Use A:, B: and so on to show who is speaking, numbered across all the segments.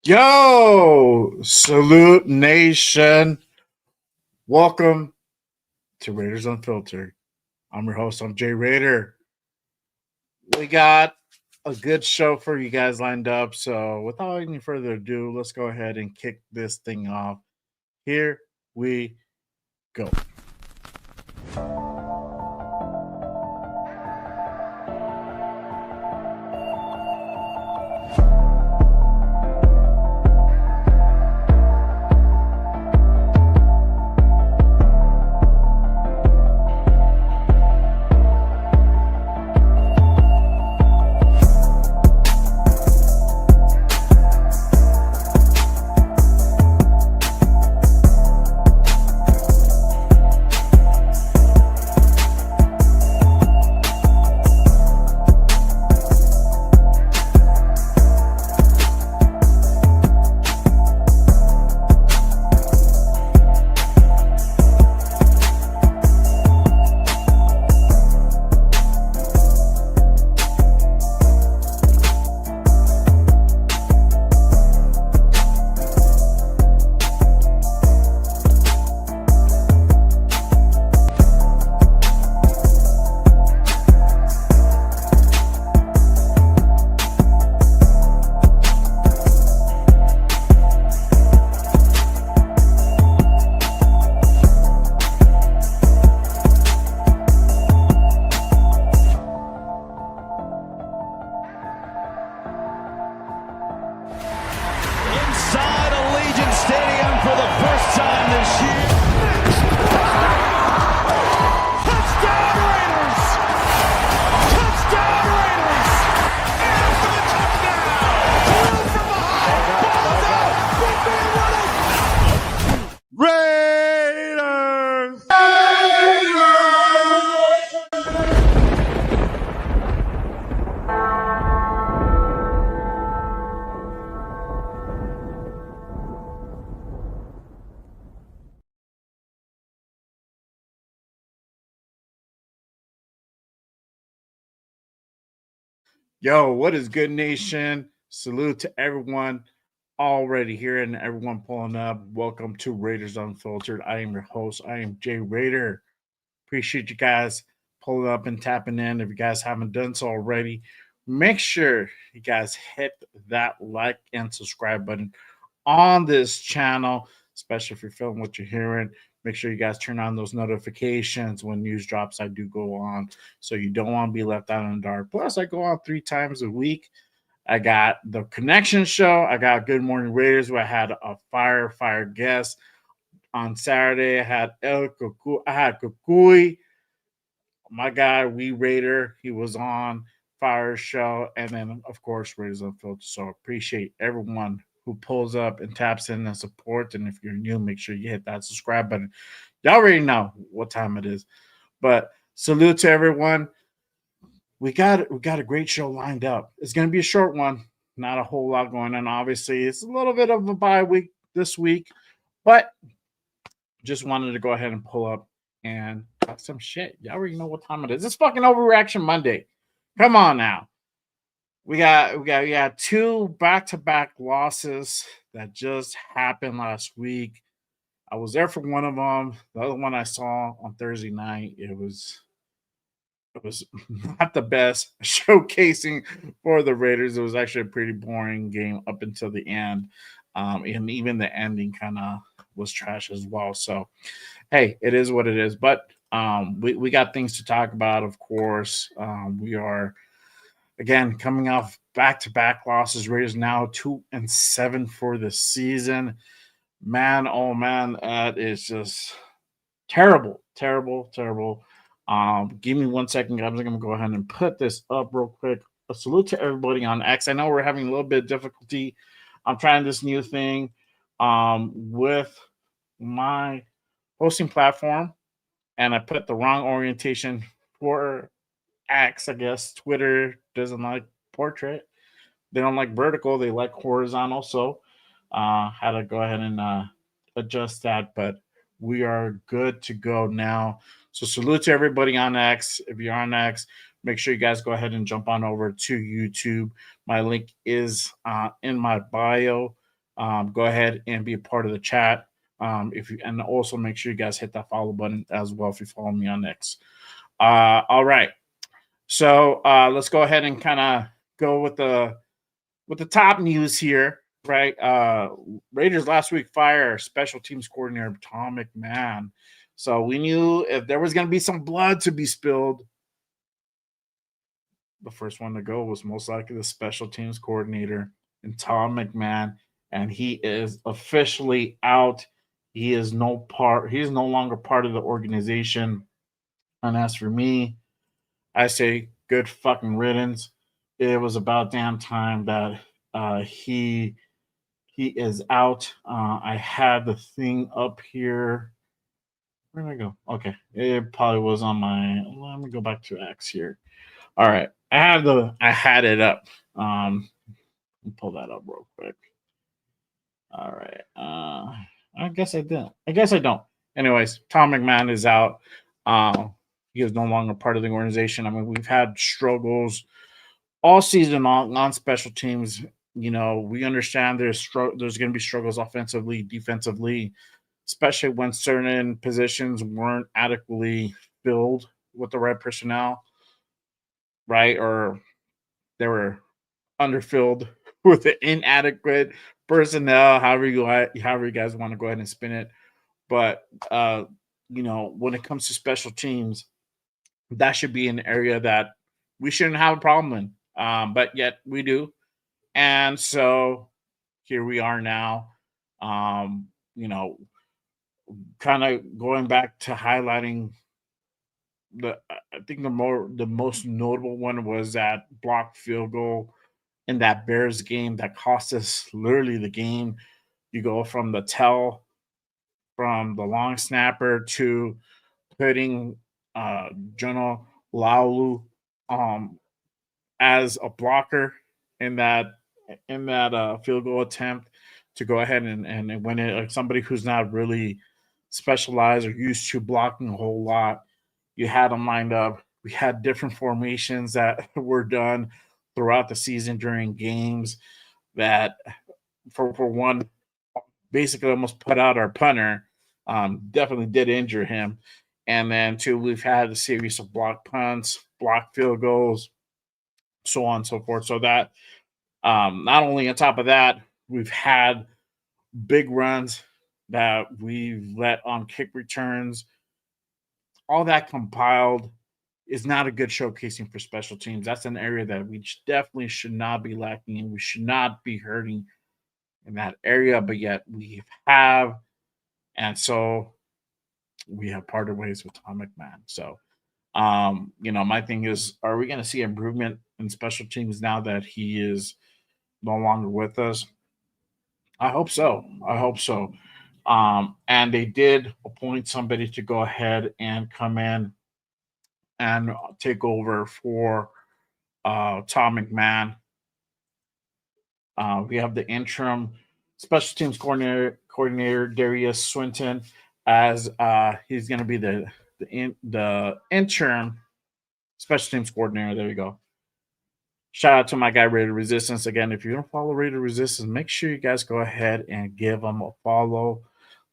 A: Yo, salute nation. Welcome to Raiders Unfiltered. I'm your host, I'm Jay Raider. We got a good show for you guys lined up. So, without any further ado, let's go ahead and kick this thing off. Here we go.
B: Inside Allegiant Stadium for the first time this year. Touchdown Raiders! Touchdown Raiders! And for the touchdown! Through from behind! Ball's out! Big man running! Raiders!
A: Yo, what is good, nation? Salute to everyone already here and everyone pulling up. Welcome to Raiders Unfiltered. I am your host. I am Jay Raider. Appreciate you guys pulling up and tapping in. If you guys haven't done so already, make sure you guys hit that like and subscribe button on this channel, especially if you're feeling what you're hearing. Make sure you guys turn on those notifications when news drops. I do go on, so you don't want to be left out in the dark. Plus, I go on 3 times a week. I got the Connection Show. I got Good Morning Raiders, where I had a fire guest on Saturday. I had Kukui, my guy, Wee Raider. He was on Fire Show, and then of course Raiders Unfiltered. So appreciate everyone who pulls up and taps in and supports. And if you're new, make sure you hit that subscribe button. Y'all already know what time it is. But salute to everyone. We got a great show lined up. It's gonna be a short one, not a whole lot going on. Obviously, it's a little bit of a bye week this week, but just wanted to go ahead and pull up and talk some shit. Y'all already know what time it is. It's fucking Overreaction Monday. Come on now. We got 2 back-to-back losses that just happened last week. I was there for one of them. The other one I saw on Thursday night. It was not the best showcasing for the Raiders. It was actually a pretty boring game up until the end. And even the ending kind of was trash as well. So, hey, it is what it is. But we got things to talk about, of course. We are, again, coming off back-to-back losses. Raiders now 2-7 for the season. Man, oh man, that is just terrible. Give me 1 second, guys. I'm going to go ahead and put this up real quick. A salute to everybody on X. I know we're having a little bit of difficulty. I'm trying this new thing with my hosting platform, and I put the wrong orientation for X. I guess Twitter doesn't like portrait. They don't like vertical. They like horizontal. So had to go ahead and adjust that. But we are good to go now. So salute to everybody on X. If you're on X, make sure you guys go ahead and jump on over to YouTube. My link is in my bio. Go ahead and be a part of the chat. If you and also make sure you guys hit that follow button as well if you follow me on X. All right. So let's go ahead and kind of go with the top news here, right? Raiders last week fire special teams coordinator Tom McMahon. So we knew if there was going to be some blood to be spilled, the first one to go was most likely the special teams coordinator and Tom McMahon, and he is officially out. He is no part. He is no longer part of the organization. And as for me, I say good fucking riddance. It was about damn time that he is out. I had the thing up here. Where did I go? Okay, it probably was on my. Let me go back to X here. All right, I had it up. Let me pull that up real quick. All right. I guess I didn't. I guess I don't. Anyways, Tom McMahon is out. He is no longer part of the organization. I mean, we've had struggles all season long on special teams. You know, we understand there's going to be struggles offensively, defensively, especially when certain positions weren't adequately filled with the right personnel, right? Or they were underfilled with the inadequate personnel. However you guys want to go ahead and spin it, but you know, when it comes to special teams, that should be an area that we shouldn't have a problem in. But yet we do. And so here we are now. You know, kind of going back to highlighting I think the most notable one was that blocked field goal in that Bears game that cost us literally the game. You go from the tell from the long snapper to putting Jonah Laulu um as a blocker in that field goal attempt to go ahead and win it. Like somebody who's not really specialized or used to blocking a whole lot, you had them lined up. We had different formations that were done throughout the season during games that, for one, basically almost put out our punter. Definitely did injure him. And then two, we've had a series of block punts, block field goals, so on and so forth. So that not only on top of that, we've had big runs that we've let on kick returns. All that compiled is not a good showcasing for special teams. That's an area that we definitely should not be lacking in. We should not be hurting in that area, but yet we have. And so we have parted ways with Tom McMahon. So, you know, my thing is, are we going to see improvement in special teams now that he is no longer with us? I hope so. I hope so. And they did appoint somebody to go ahead and come in and take over for Tom McMahon. We have the interim special teams coordinator Darius Swinton as he's going to be the interim special teams coordinator. There you go. Shout out to my guy Raider Resistance again. If you don't follow Raider Resistance, make sure you guys go ahead and give him a follow.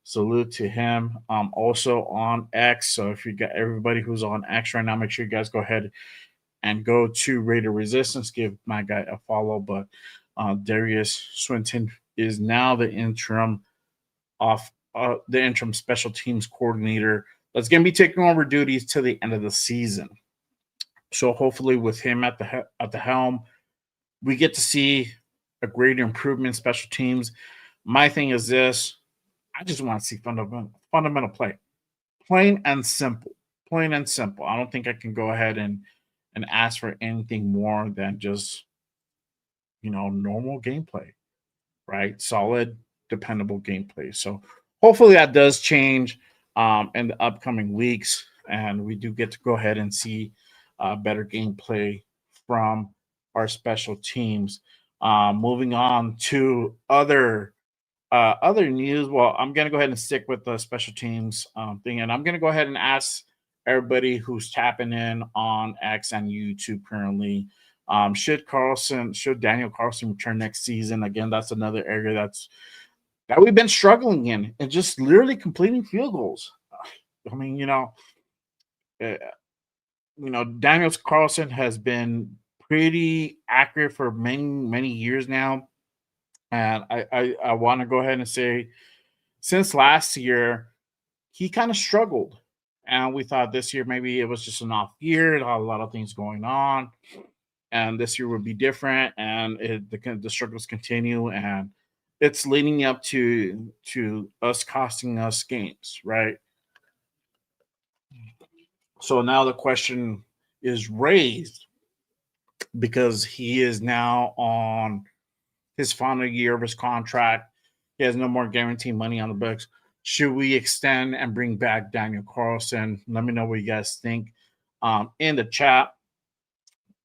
A: Salute to him. Also on X. So if you got everybody who's on X right now, make sure you guys go ahead and go to Raider Resistance. Give my guy a follow. But Darius Swinton is now the interim special teams coordinator. That's going to be taking over duties to the end of the season. So hopefully, with him at the helm, we get to see a greater improvement in special teams. My thing is this: I just want to see fundamental play, plain and simple, plain and simple. I don't think I can go ahead and ask for anything more than just normal gameplay, right? Solid, dependable gameplay. So hopefully that does change in the upcoming weeks, and we do get to go ahead and see better gameplay from our special teams. Moving on to other news. Well, I'm going to go ahead and stick with the special teams thing, and I'm going to go ahead and ask everybody who's tapping in on X and YouTube currently. Should Daniel Carlson return next season? Again, that's another area that's that we've been struggling in and just literally completing field goals. I mean, uh, Daniel Carlson has been pretty accurate for many years now, and I want to go ahead and say since last year he kind of struggled, and we thought this year maybe it was just an off year, a lot of things going on, and this year would be different, and the struggles continue, and it's leading up to us costing us games, right? So now the question is raised because he is now on his final year of his contract. He has no more guaranteed money on the books. Should we extend and bring back Daniel Carlson? Let me know what you guys think in the chat.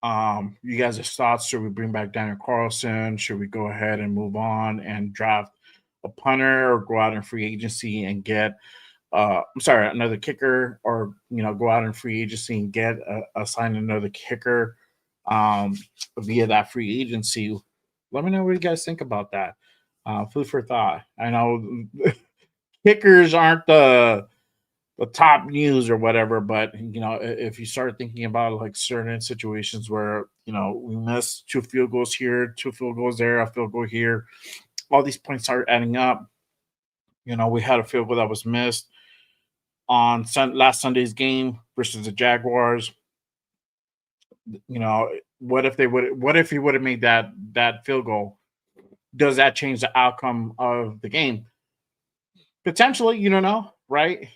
A: You guys' thoughts. Should we bring back Daniel Carlson? Should we go ahead and move on and draft a punter or go out in free agency and get I'm sorry, another kicker, or go out in free agency and get assign another kicker via that free agency. Let me know what you guys think about that. Food for thought. I know kickers aren't the top news or whatever, but if you start thinking about like certain situations where we miss two field goals here, two field goals there, a field goal here, all these points start adding up. We had a field goal that was missed on last Sunday's game versus the Jaguars. What if he would have made that field goal? Does that change the outcome of the game? Potentially, you don't know, right?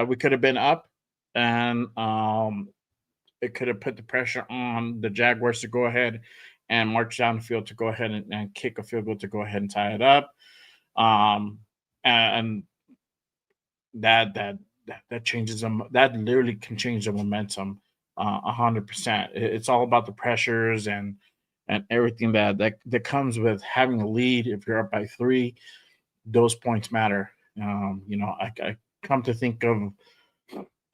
A: We could have been up, and it could have put the pressure on the Jaguars to go ahead and march down the field to go ahead and kick a field goal to go ahead and tie it up. And that changes them. That literally can change the momentum 100%. It's all about the pressures and everything that comes with having a lead. If you're up by 3, those points matter. I come to think of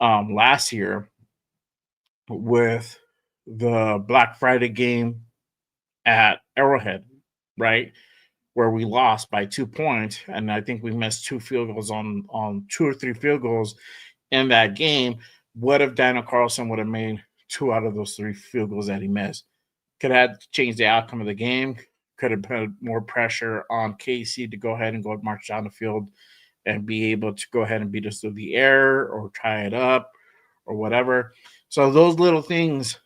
A: last year with the Black Friday game at Arrowhead, right? Where we lost by 2 points, and I think we missed 2 field goals on 2 or 3 field goals in that game. What if Daniel Carlson would have made 2 out of those 3 field goals that he missed? Could have changed the outcome of the game. Could have put more pressure on KC to go ahead and go march down the field and be able to go ahead and beat us through the air or tie it up or whatever. So those little things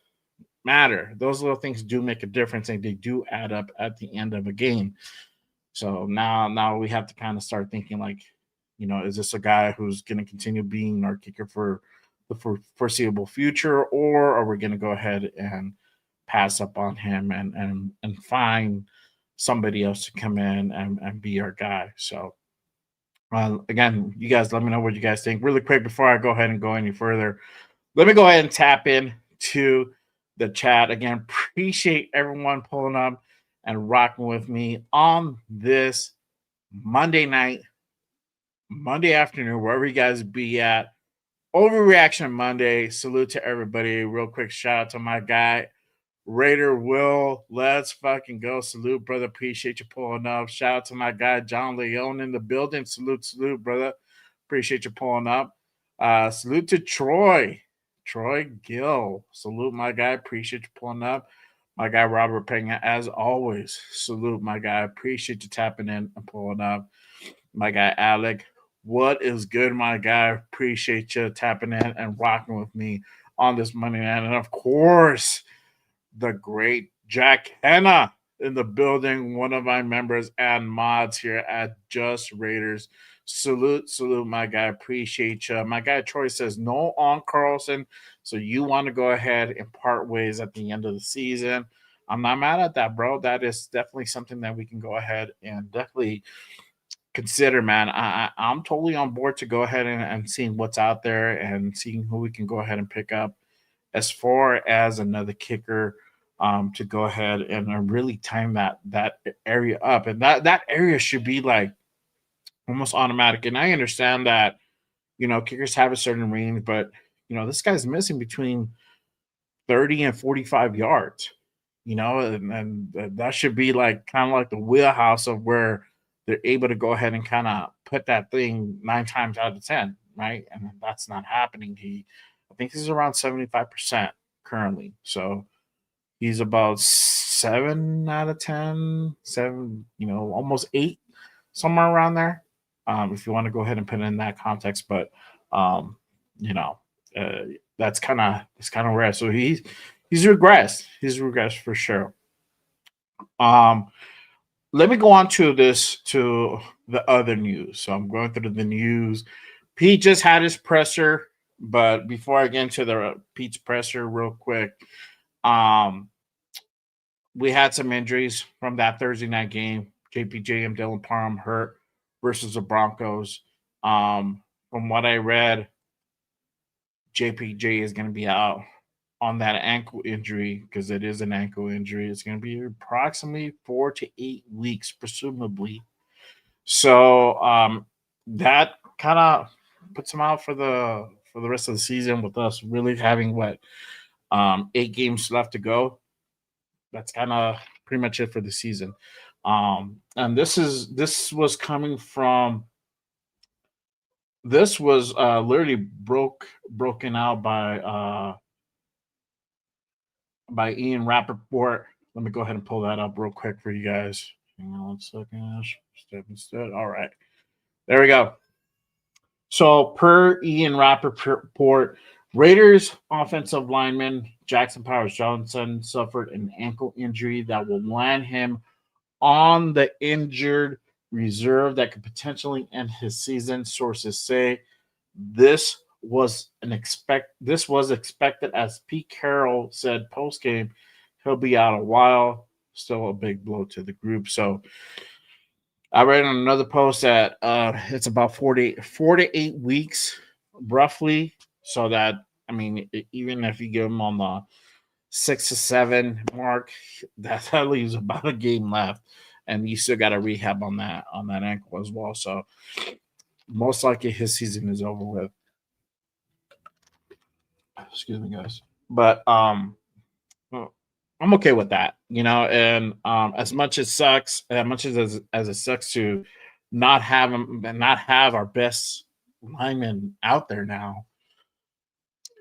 A: matter. Those little things do make a difference, and they do add up at the end of a game. So now we have to kind of start thinking like, is this a guy who's going to continue being our kicker for the foreseeable future, or are we going to go ahead and pass up on him and find somebody else to come in and be our guy? So again, you guys let me know what you guys think. Really quick before I go ahead and go any further, let me go ahead and tap in to the chat. Again, appreciate everyone pulling up and rocking with me on this Monday night, Monday afternoon, wherever you guys be at. Overreaction Monday. Salute to everybody. Real quick shout out to my guy, Raider Will. Let's fucking go. Salute, brother. Appreciate you pulling up. Shout out to my guy, John Leone in the building. Salute, brother. Appreciate you pulling up. Salute to Troy Gill. Salute, my guy. Appreciate you pulling up. My guy, Robert Pena, as always. Salute, my guy. Appreciate you tapping in and pulling up. My guy, Alec. What is good, my guy? Appreciate you tapping in and rocking with me on this Monday night. And of course, the great Jack Henna in the building, one of my members and mods here at Just Raiders. Salute, my guy. Appreciate you. My guy Troy says no on Carlson, so you want to go ahead and part ways at the end of the season. I'm not mad at that, bro. That is definitely something that we can go ahead and definitely consider, man. I'm totally on board to go ahead and seeing what's out there and seeing who we can go ahead and pick up as far as another kicker to go ahead and really time that area up. And that area should be like almost automatic. And I understand that, kickers have a certain range, but, this guy's missing between 30 and 45 yards, and that should be like kind of like the wheelhouse of where they're able to go ahead and kind of put that thing 9 times out of 10, right? And that's not happening. I think he's around 75% currently. So he's about 7 out of 10, seven, almost eight, somewhere around there. If you want to go ahead and put it in that context, but um, you know, uh, that's kind of rare. So he's regressed. He's regressed for sure. Um, Let me go on to the other news. So I'm going through the news. Pete just had his presser, but before I get into the Pete's presser, real quick, um, we had some injuries from that Thursday night game. JPJ and Dylan Parham hurt versus the Broncos. From what I read, JPJ is going to be out on that ankle injury because it is an ankle injury. It's going to be approximately 4 to 8 weeks, presumably. So that kind of puts him out for the rest of the season with us really having 8 games left to go. That's kind of pretty much it for the season. And this was literally broken out by Ian Rappaport. Let me go ahead and pull that up real quick for you guys. Hang on 1 second. Step instead. All right. There we go. So per Ian Rappaport, Raiders offensive lineman Jackson Powers Johnson suffered an ankle injury that will land him on the injured reserve that could potentially end his season. Sources say this was expected, as Pete Carroll said post game. He'll be out a while. Still a big blow to the group. So I read on another post that it's about 4 to 8 weeks roughly. So that, I mean, even if you give him on the 6 to 7 mark, that leaves about a game left, and you still got to rehab on that ankle as well. So most likely his season is over with. Excuse me, guys. But well, I'm okay with that, And as much as sucks, as much as it sucks to not have him and not have our best lineman out there now,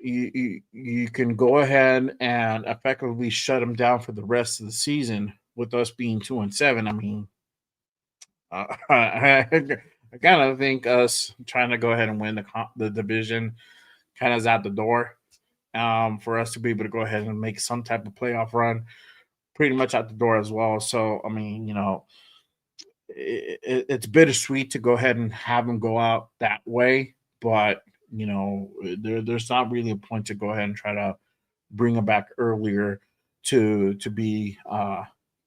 A: you can go ahead and effectively shut him down for the rest of the season with us being 2-7. I mean, I kind of think us trying to go ahead and win the division kind of is out the door. For us to be able to go ahead and make some type of playoff run, pretty much out the door as well. So, I mean, it's bittersweet to go ahead and have him go out that way, but there's not really a point to go ahead and try to bring him back earlier to be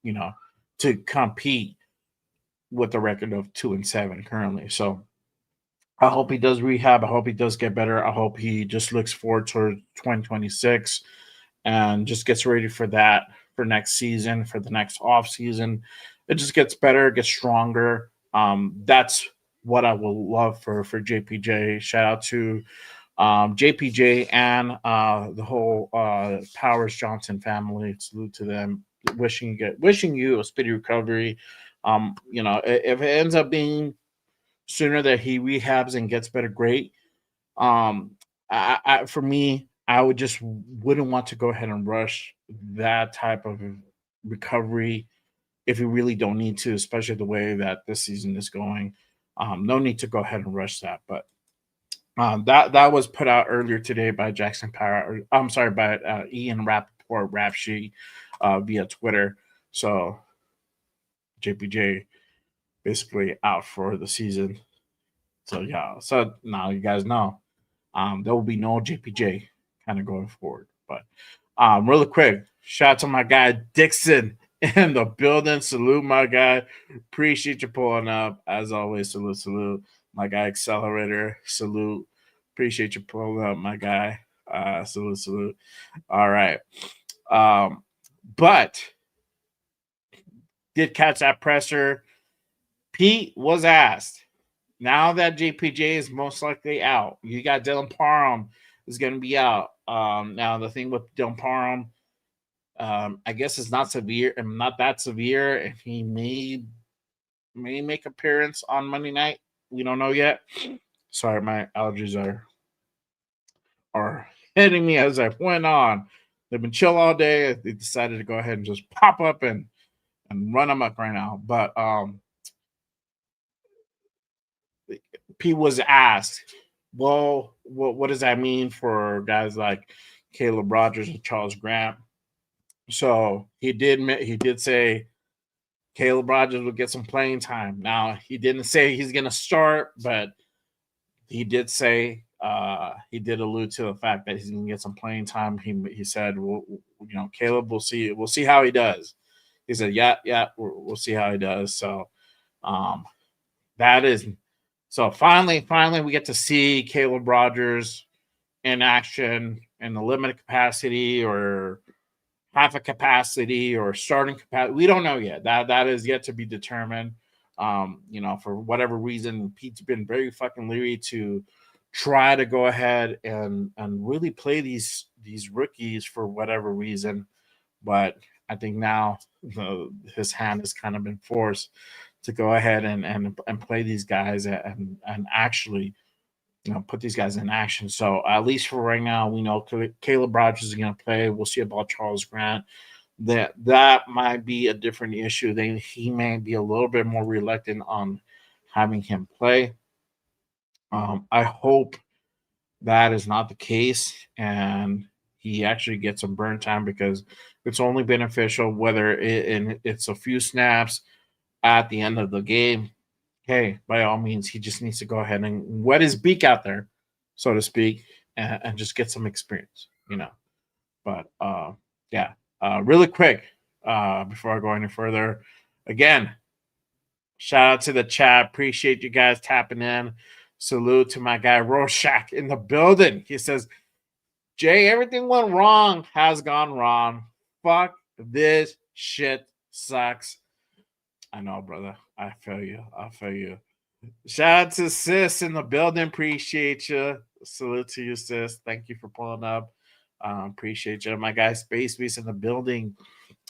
A: you know to compete with a record of 2-7 currently. So I hope he does rehab. I hope he does get better. I hope he just looks forward to 2026 and just gets ready for that for next season, for the next off season. It just gets better, gets stronger. That's what I will love for JPJ. Shout out to JPJ and the whole Powers Johnson family. Salute to them. Wishing you a speedy recovery. If it ends up being sooner that he rehabs and gets better, great. For me, I wouldn't want to go ahead and rush that type of recovery if you really don't need to, especially the way that this season is going. No need to go ahead and rush that. But that was put out earlier today by Jackson Power. I'm sorry, by Ian Rappaport Rap Sheet via Twitter. So JPJ basically out for the season. So yeah, so now you guys know there will be no JPJ kind of going forward. But really quick, shout out to my guy Dixon in the building. Salute, my guy. Appreciate you pulling up. As always, salute. My guy Accelerator, salute. Appreciate you pulling up, my guy. Salute. All right. But did catch that presser. Pete was asked, now that JPJ is most likely out, you got Dylan Parham is going to be out. Now the thing with Dylan Parham, I guess it's not severe and not that severe, and he may may make appearance on Monday night. We don't know yet. Sorry, my allergies are hitting me as I went on. They've been chill all day. They decided to go ahead and just pop up and run amok right now. But P was asked, well, what does that mean for guys like Caleb Rogers and Charles Grant? So he did say Caleb Rogers will get some playing time. Now he didn't say he's going to start, but he did say he did allude to the fact that he's going to get some playing time. He said, well, Caleb, we'll see how he does. He said, yeah, we'll see how he does. So um, that is so finally we get to see Caleb Rogers in action in the limited capacity or half a capacity or starting capacity. We don't know yet. That is yet to be determined. For whatever reason, Pete's been very fucking leery to try to go ahead and really play these rookies for whatever reason. But I think now his hand has kind of been forced to go ahead and play these guys and actually put these guys in action. So at least for right now, we know Caleb Rogers is going to play. We'll see about Charles Grant. That might be a different issue. He may be a little bit more reluctant on having him play. I hope that is not the case, and he actually gets some burn time because it's only beneficial whether it's a few snaps at the end of the game. Hey, by all means, he just needs to go ahead and wet his beak out there, so to speak, and just get some experience. But yeah, really quick before I go any further, again, shout out to the chat. Appreciate you guys tapping in. Salute to my guy Rorschach in the building. He says, Jay, everything went wrong, has gone wrong. Fuck this shit sucks. I know, brother. I feel you. Shout out to Sis in the building. Appreciate you. Salute to you, Sis. Thank you for pulling up. Appreciate you. My guy Space Beast in the building.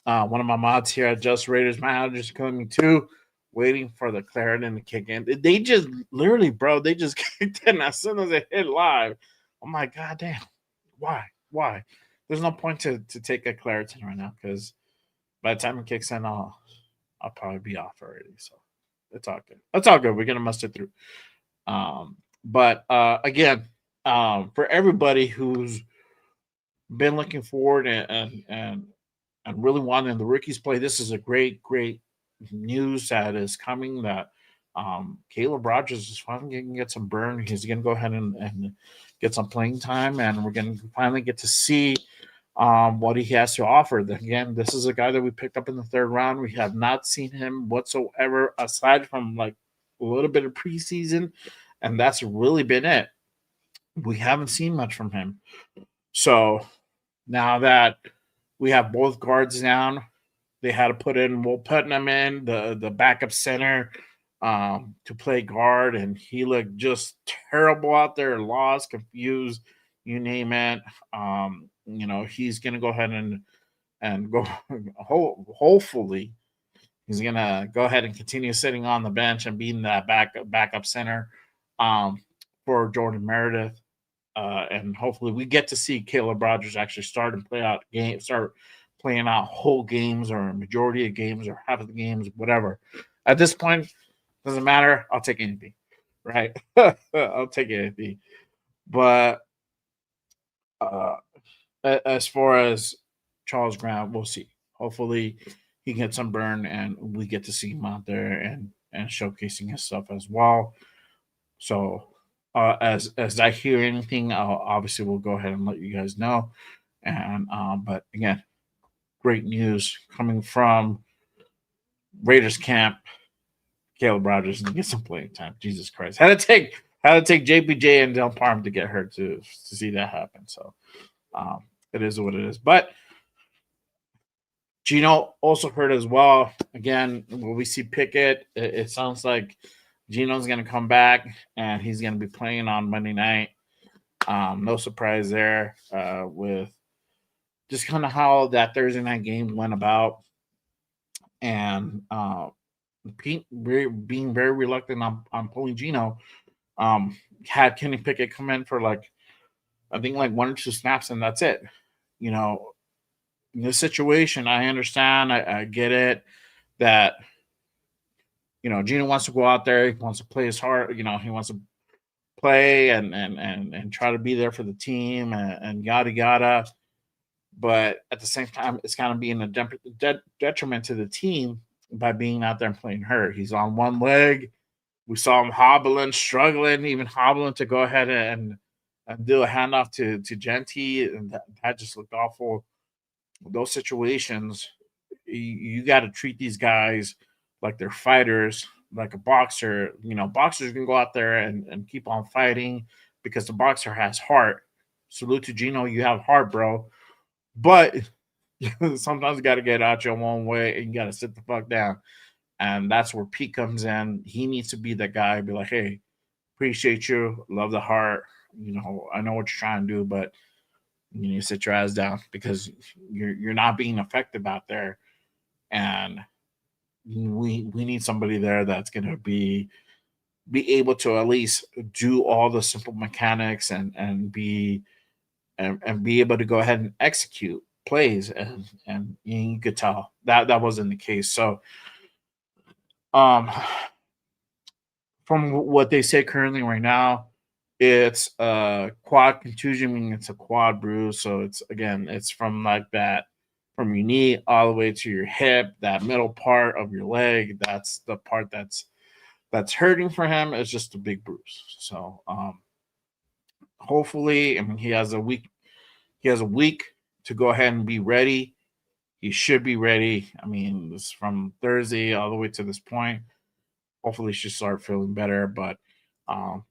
A: One of my mods here at Just Raiders managers coming too. Waiting for the Claritin to kick in. They just literally, bro, they just kicked in as soon as it hit live. I'm like, God damn. Why? There's no point to take a Claritin right now because by the time it kicks in, I'll probably be off already. So it's all good. That's all good. We're gonna muster through. But again, for everybody who's been looking forward and really wanting the rookies play, this is a great news that is coming. That Caleb Rogers is finally going to get some burn. He's going to go ahead and get some playing time, and we're going to finally get to see what he has to offer. Again, this is a guy that we picked up in the third round. We have not seen him whatsoever aside from like a little bit of preseason, and that's really been it. We haven't seen much from him. So now that we have both guards down, they had to put in Will Putnam in the backup center to play guard, and he looked just terrible out there, lost, confused, you name it. He's gonna go ahead and go. Hopefully, he's gonna go ahead and continue sitting on the bench and being that backup center for Jordan Meredith. And hopefully we get to see Caleb Rogers actually start playing out whole games or a majority of games or half of the games, whatever. At this point, doesn't matter. I'll take anything, right? I'll take anything. But as far as Charles Grant, we'll see. Hopefully he gets some burn and we get to see him out there and showcasing his stuff as well. So as I hear anything, obviously we'll go ahead and let you guys know. And but again, great news coming from Raiders camp. Caleb Rogers and get some playing time. Jesus Christ, had to take JPJ and Del Parham to get hurt to see that happen. So it is what it is. But Gino also hurt as well. Again, when we see Pickett, it sounds like Gino's going to come back and he's going to be playing on Monday night. No surprise there with just kind of how that Thursday night game went about. And Pete being very reluctant on pulling Gino, had Kenny Pickett come in for like I think like 1 or 2 snaps and that's it. You know, in this situation, I understand, I get it that Gino wants to go out there, he wants to play his heart, he wants to play and try to be there for the team and yada yada. But at the same time, it's kind of being a detriment to the team by being out there and playing hurt. He's on one leg. We saw him hobbling, struggling, even hobbling to go ahead and do a handoff to Genty, and that just looked awful. Those situations, you got to treat these guys like they're fighters, like a boxer. Boxers can go out there and keep on fighting because the boxer has heart. Salute to Gino, you have heart, bro. But sometimes you got to get out your own way and you got to sit the fuck down. And that's where Pete comes in. He needs to be that guy, be like, hey, appreciate you, love the heart. I know what you're trying to do, but you need to sit your ass down because you're not being effective out there. And we need somebody there that's gonna be able to at least do all the simple mechanics and be able to go ahead and execute plays and you could tell that wasn't the case. So um from what they say currently right now, it's a quad contusion, meaning it's a quad bruise. So it's from like that, from your knee all the way to your hip, that middle part of your leg. That's the part that's hurting for him. It's just a big bruise. So hopefully, I mean, he has a week. He has a week to go ahead and be ready. He should be ready. I mean, it's from Thursday all the way to this point. Hopefully, he should start feeling better, but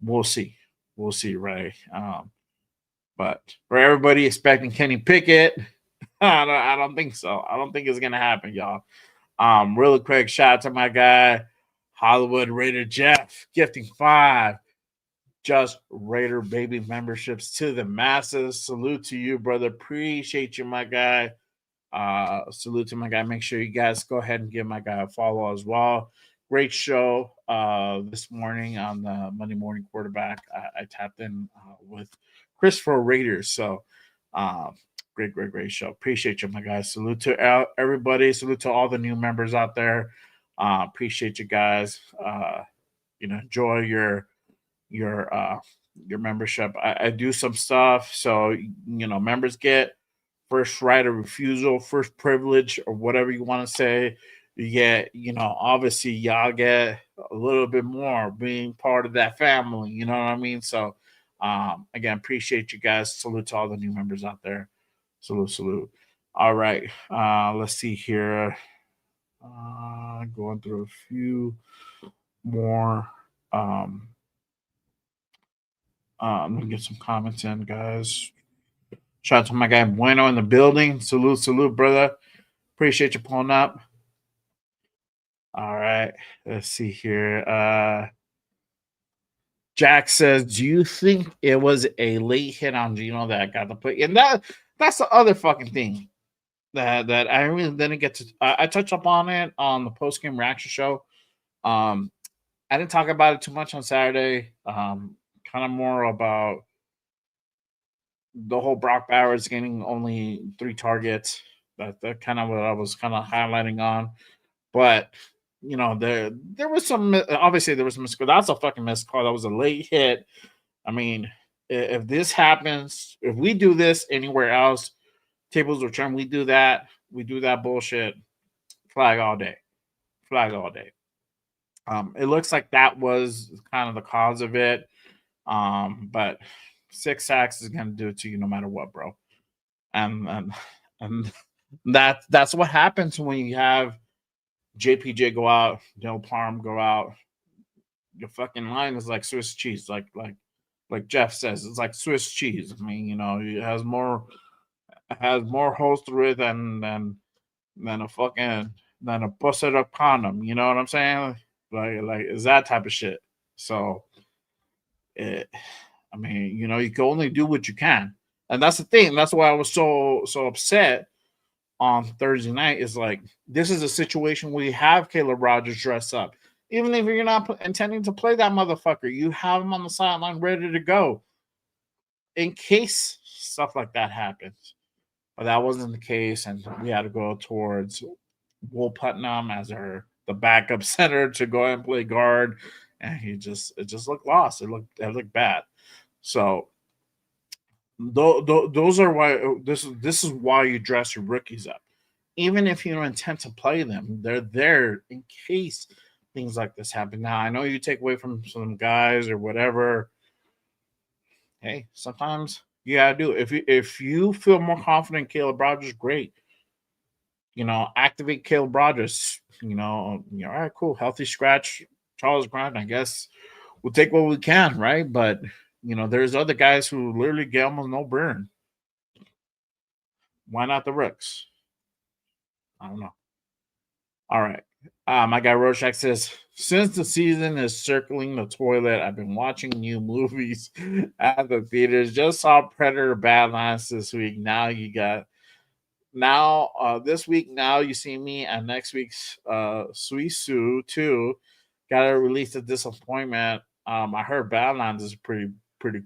A: we'll see. We'll see, right? But for everybody expecting Kenny Pickett, I don't think so. I don't think it's gonna happen, y'all. Really quick, shout out to my guy, Hollywood Raider Jeff, gifting 5 just Raider baby memberships to the masses. Salute to you, brother. Appreciate you, my guy. Salute to my guy. Make sure you guys go ahead and give my guy a follow as well. Great show this morning on the Monday Morning Quarterback. I tapped in with Christopher Raiders. So great show. Appreciate you, my guys. Salute to everybody. Salute to all the new members out there. Appreciate you guys. Enjoy your membership. I do some stuff, so members get first right of refusal, first privilege, or whatever you want to say. You get, obviously y'all get a little bit more being part of that family. You know what I mean? So, again, appreciate you guys. Salute to all the new members out there. Salute. All right. Let's see here. Going through a few more. Let me get some comments in, guys. Shout out to my guy Bueno in the building. Salute, brother. Appreciate you pulling up. All right. Let's see here. Jack says, do you think it was a late hit on Gino that got the play? And that's the other fucking thing that I really didn't get to. I touched up on it on the post game reaction show. I didn't talk about it too much on Saturday. Kind of more about the whole Brock Bowers getting only 3 targets. That kind of what I was kind of highlighting on. But there was some, obviously there was some miscall. That's a fucking missed call. That was a late hit. I mean, if this happens, if we do this anywhere else, tables will turn. We do that bullshit. Flag all day. It looks like that was kind of the cause of it. But 6 sacks is gonna do it to you no matter what, bro. And that's what happens when you have JPJ go out, Del Parham go out. Your fucking line is like Swiss cheese, like Jeff says, it's like Swiss cheese. I mean, it has more holes through it than a fucking than a busted up condom. You know what I'm saying? Like is that type of shit. So I mean, you can only do what you can. And that's the thing. That's why I was so upset on Thursday night is like, this is a situation where you have Caleb Rogers dress up. Even if you're not intending to play that motherfucker, you have him on the sideline ready to go in case stuff like that happens. But that wasn't the case, and we had to go towards Will Putnam as the backup center to go and play guard, and it just looked lost. It looked bad. So those are why this is why you dress your rookies up. Even if you don't intend to play them, they're there in case things like this happen. Now I know you take away from some guys or whatever. Hey, sometimes you gotta do it. If you feel more confident in Caleb Rogers, great. Activate Caleb Rogers. All right, cool. Healthy scratch, Charles Grant. I guess we'll take what we can, right? But there's other guys who literally get almost no burn. Why not the Rooks? I don't know. All right. My guy Rorschach says, since the season is circling the toilet, I've been watching new movies at the theaters. Just saw Predator Badlands this week. This week, Now You See Me, and next week's Suisu too. Gotta release the disappointment. I heard Badlands is pretty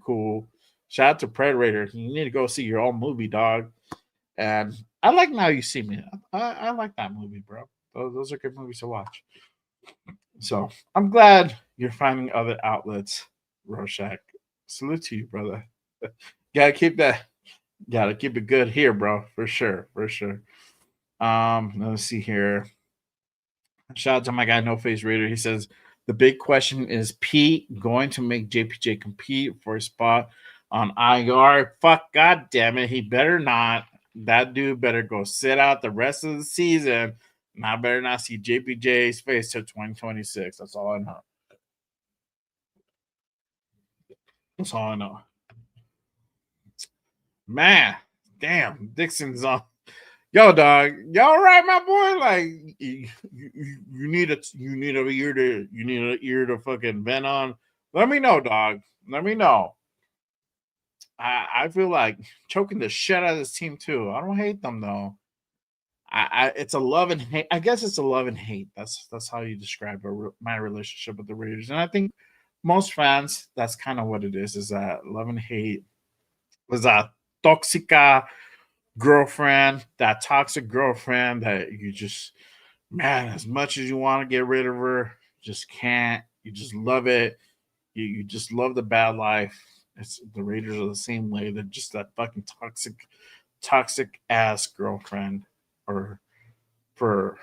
A: cool. Shout out to Predator. You need to go see your own movie, dog. And I like Now You See Me. I like that movie, bro. Those are good movies to watch. So I'm glad you're finding other outlets, Rorschach. Salute to you, brother. Gotta keep it good here, bro. For sure. Let's see here. Shout out to my guy No Face Raider. He says the big question is Pete going to make JPJ compete for a spot on IR? Fuck, god damn it, he better not. That dude better go sit out the rest of the season. And I better not see JPJ's face till 2026. That's all I know. That's all I know. Man, damn, Dixon's on. Yo, dog, y'all right, my boy? Like, you need a ear to fucking vent on. Let me know, dog. Let me know. I feel like choking the shit out of this team too. I don't hate them though. It's a love and hate. I guess it's a love and hate. That's how you describe my relationship with the Raiders, and I think most fans, that's kind of what it is. Is that love and hate? Was that toxica girlfriend, that toxic girlfriend that you just, man, as much as you want to get rid of her, just can't. You just love it. You just love the bad life. It's the Raiders are the same way. They're just that fucking toxic ass girlfriend, or for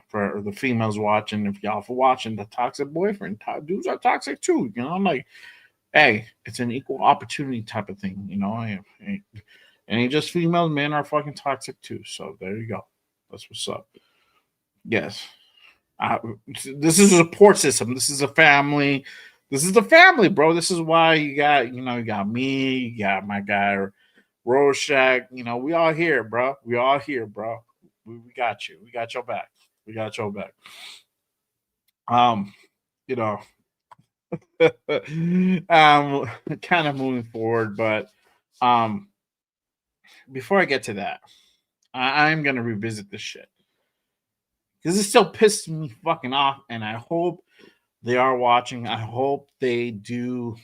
A: for the females watching. If y'all for watching, the toxic boyfriend, dudes are toxic too. I'm like, hey, it's an equal opportunity type of thing. And ain't just females, men are fucking toxic too. So there you go. That's what's up. Yes. This is a support system. This is a family. This is the family, bro. This is why you got me, you got my guy Rorschach. We all here, bro. We all here, bro. We got you. We got your back. We got your back. You know, kind of moving forward, but before I get to that, I'm gonna revisit this shit because it still pisses me fucking off, and I hope they are watching. I hope they do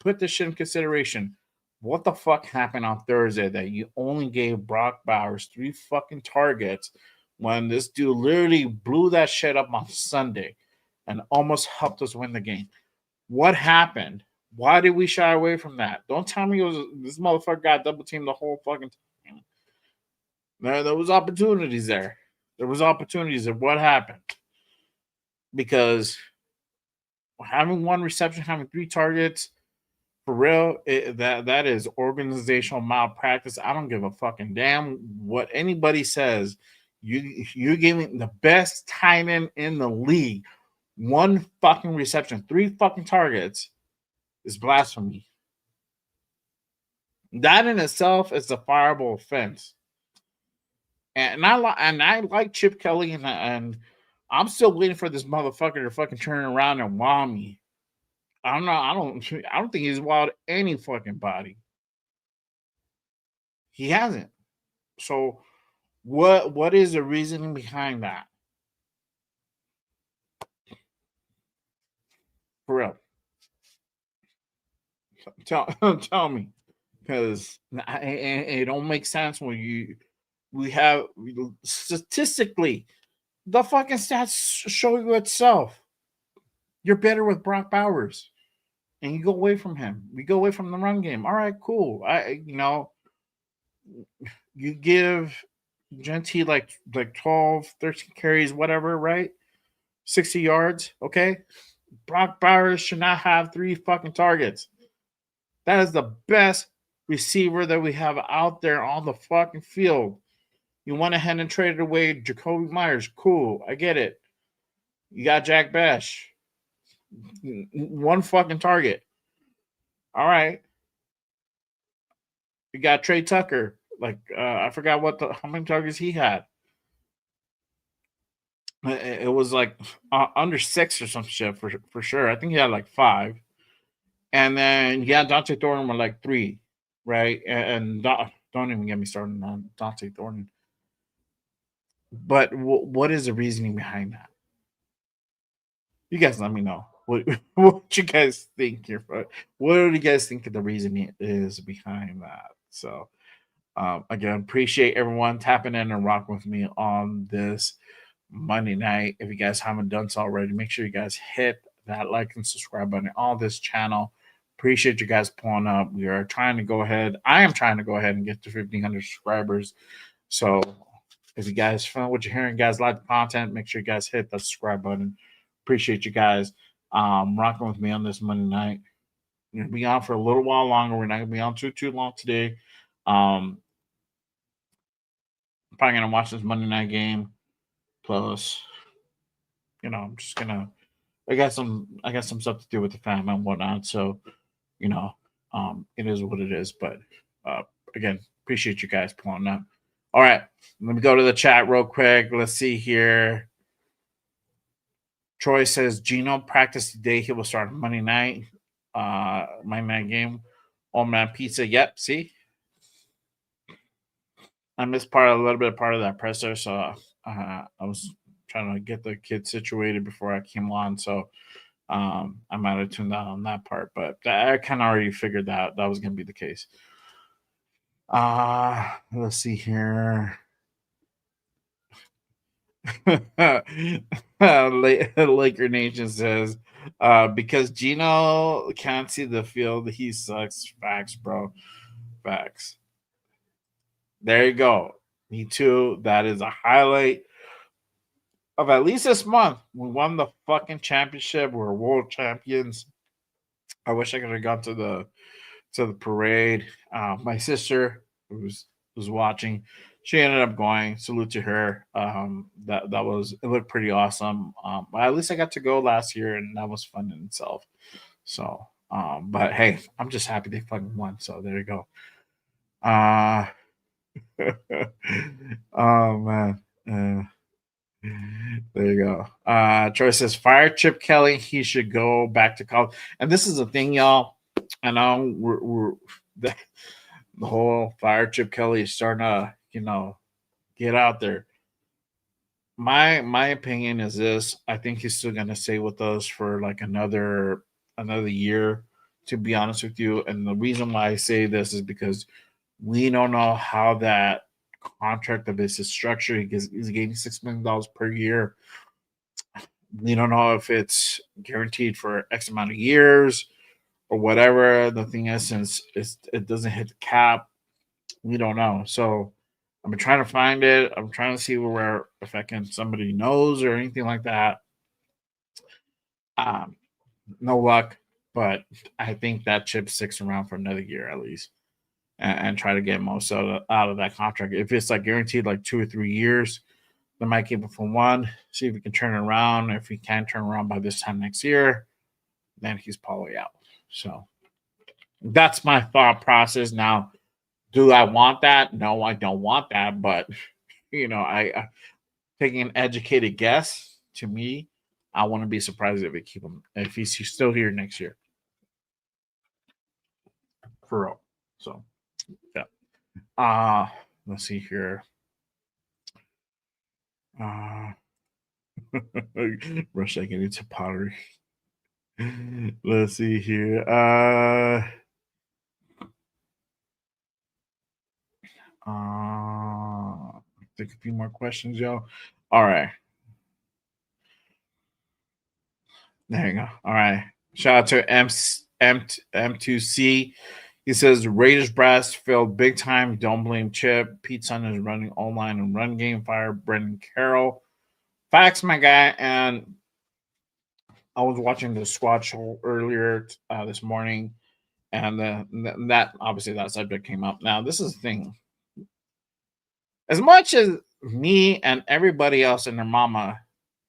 A: put this shit in consideration. What the fuck happened on Thursday that you only gave Brock Bowers 3 fucking targets when this dude literally blew that shit up on Sunday and almost helped us win the game? What happened? Why did we shy away from that? Don't tell me this motherfucker got double teamed the whole fucking time. There was opportunities there. There was opportunities of what happened. Because having 1 reception, having 3 targets, for real, that is organizational malpractice. I don't give a fucking damn what anybody says. You're giving the best tight end in the league 1 fucking reception, 3 fucking targets is blasphemy. That in itself is a fireable offense. And I like Chip Kelly, and I'm still waiting for this motherfucker to fucking turn around and wow me. I don't know. I don't think he's wild any fucking body. He hasn't. So What is the reasoning behind that? For real. Tell tell me. Because it don't make sense when we have statistically the fucking stats show you itself. You're better with Brock Bowers, and you go away from him. We go away from the run game. All right, cool. You give Gentry like 12, 13 carries, whatever, right? 60 yards. Okay. Brock Bowers should not have 3 fucking targets. That is the best receiver that we have out there on the fucking field. You went ahead and traded away Jacoby Myers. Cool. I get it. You got Jack Bash. 1 fucking target. All right. You got Trey Tucker. I forgot how many targets he had. It was like under 6 or some shit for sure. I think he had like 5. And then Dante Thornton were like 3, right? And don't even get me started on Dante Thornton. But what is the reasoning behind that? You guys let me know. What you guys think here? What do you guys think the reasoning is behind that? So again, appreciate everyone tapping in and rocking with me on this Monday night. If you guys haven't done so already, make sure you guys hit that like and subscribe button on this channel. Appreciate you guys pulling up. We are trying to go ahead. I am trying to go ahead and get to 1,500 subscribers. So if you guys found what you're hearing, guys like the content, make sure you guys hit that subscribe button. Appreciate you guys rocking with me on this Monday night. We're gonna be on for a little while longer. We're not gonna be on too long today. Probably gonna watch this Monday night game. Plus, I'm just gonna. I got some stuff to do with the fam and whatnot. So, you know, it is what it is. But uh, again, appreciate you guys pulling up. All right, let me go to the chat real quick. Let's see here. Troy says Gino practiced today. He will start Monday night. Monday night game. Oh man, pizza. Yep. See, I missed a little bit of part of that presser, so I was trying to get the kids situated before I came on. So I might have tuned out on that part, but I kind of already figured that was going to be the case. Let's see here. Laker Nation says, because Gino can't see the field, he sucks. Facts, bro. Facts. There you go. Me too. That is a highlight of at least this month. We won the fucking championship. We're world champions. I wish I could have gone to the parade. My sister was watching. She ended up going. Salute to her. It looked pretty awesome. But at least I got to go last year, and that was fun in itself. So, but hey, I'm just happy they fucking won. So there you go. Oh man. There you go. Troy says, fire Chip Kelly. He should go back to college. And this is the thing, y'all. I know we're the, the whole fire Chip Kelly is starting to, get out there. My opinion is this. I think he's still gonna stay with us for like another year, to be honest with you. And the reason why I say this is because we don't know how that contract of his is structured. He's getting $6 million per year. We don't know if it's guaranteed for X amount of years or whatever. The thing is, since it doesn't hit the cap, we don't know. So I've been trying to find it. I'm trying to see where if I can somebody knows or anything like that. Um, no luck, but I think that chip sticks around for another year at least, and try to get most out of that contract. If it's like guaranteed like 2 or 3 years, they might keep it for 1. See if we can turn it around. If he can turn around by this time next year, then he's probably out. So that's my thought process. Now, do I want that? No, I don't want that. But I taking an educated guess. To me, I wouldn't be surprised if we keep him if he's still here next year. For real. So yeah. Let's see here. Uh, Rush getting into pottery. Let's see here. Take a few more questions, yo. All right. There you go. All right. Shout out to M2C. He says Raiders brass failed big time. Don't blame Chip. Pete Sun is running online and run game. Fire Brendan Carroll. Facts, my guy. And I was watching the squad show earlier this morning, and that obviously that subject came up. Now, this is the thing. As much as me and everybody else and their mama